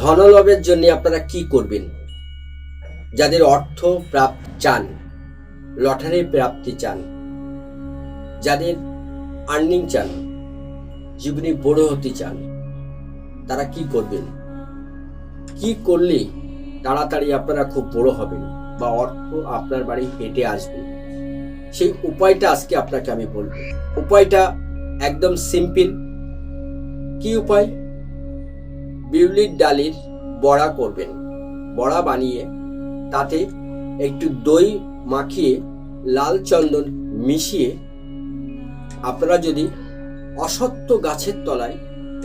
ধনলাভের জন্য আপনারা কি করবেন? যাদের অর্থ প্রাপ্তি চান, লটারি প্রাপ্তি চান, যাদের আর্নিং চান, জীবনে বড় হতে চান, তারা কি করবেন? কি করলে তাড়াতাড়ি আপনারা খুব বড় হবেন বা অর্থ আপনার বাড়ি হেঁটে আসবে, সেই উপায়টা আজকে আপনাকে আমি বলবো। উপায়টা একদম সিম্পল। কি উপায়? বিউলির ডালের বড়া করবেন। বড়া বানিয়ে তাতে একটু দই মাখিয়ে লাল চন্দন মিশিয়ে আপনারা যদি অশ্বত্থ গাছের তলায়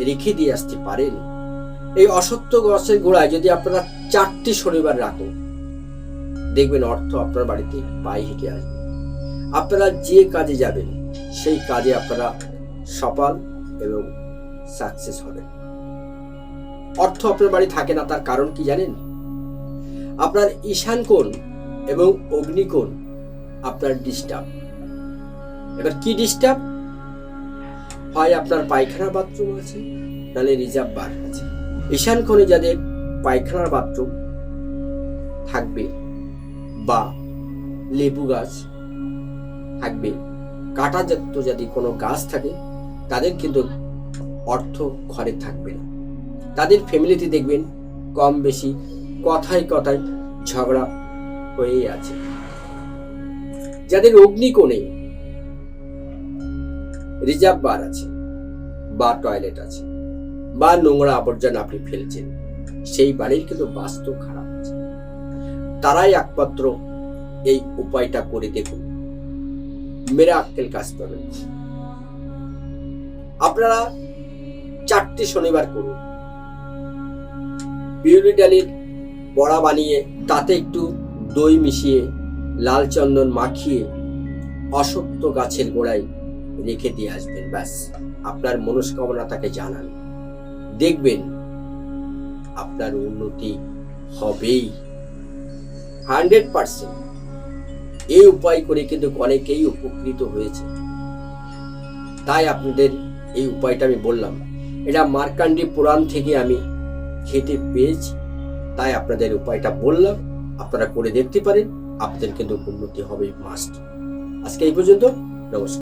রেখে দিয়ে আসতে পারেন, এই অশ্বত্থ গাছের গোড়ায় যদি আপনারা 4টি শনিবার রাখেন, দেখবেন অর্থ আপনার বাড়িতে পায়ে হেঁটে আসবে। আপনারা যে কাজে যাবেন সেই কাজে আপনারা সফল এবং সাকসেস হবেন। অর্থ আপনার বাড়ি থাকে না, তার কারণ কি জানেন? আপনার ঈশান কোণ এবং অগ্নিকোণ আপনার ডিস্টার্ব। এবার কি ডিস্টার্ব হয়? আপনার পায়খানা বাথরুম আছে, নাহলে রিজার্ভ বার আছে। ঈশান কোণে যাদের পায়খানার বাথরুম থাকবে বা লেবু গাছ থাকবে, কাঁটাযুক্ত যদি কোনো গাছ থাকে, তাদের কিন্তু অর্থ ঘরে থাকবে না। তাদের ফ্যামিলিতে দেখবেন কম বেশি কথায় কথায় ঝগড়া হয়েই আছে। যাদের অগ্নিকোণে রিজার্ভ বার আছে বা টয়লেট আছে বা নোংরা আবর্জনা আপনি ফেলছেন, সেই বাড়ির কিন্তু বাস্তু খারাপ আছে। তারাই একমাত্র এই উপায়টা করে দেখুন, মিরাক্কেল কাজ পাবেন। আপনারা 4টি শনিবার করুন। বিউলি ডালের বড়া বানিয়ে তাতে একটু দই মিশিয়ে লাল চন্দন মাখিয়ে অশ্বত্থ গাছের গোড়ায় রেখে দিয়ে আসবেন। ব্যাস, আপনার মনস্কামনা তাকে জানান, দেখবেন আপনার উন্নতি হবেই 100%। এই উপায় করে কিন্তু অনেকেই উপকৃত হয়েছে, তাই আপনাদের এই উপায়টা আমি বললাম। এটা মার্কান্ডি পুরাণ থেকে আমি খেতে পেয়েছি, তাই আপনাদের উপায়টা বললাম। আপনারা করে দেখতে পারেন, আপনাদের কিন্তু উন্নতি হবে মাস্ট। আজকে এই পর্যন্ত। নমস্কার।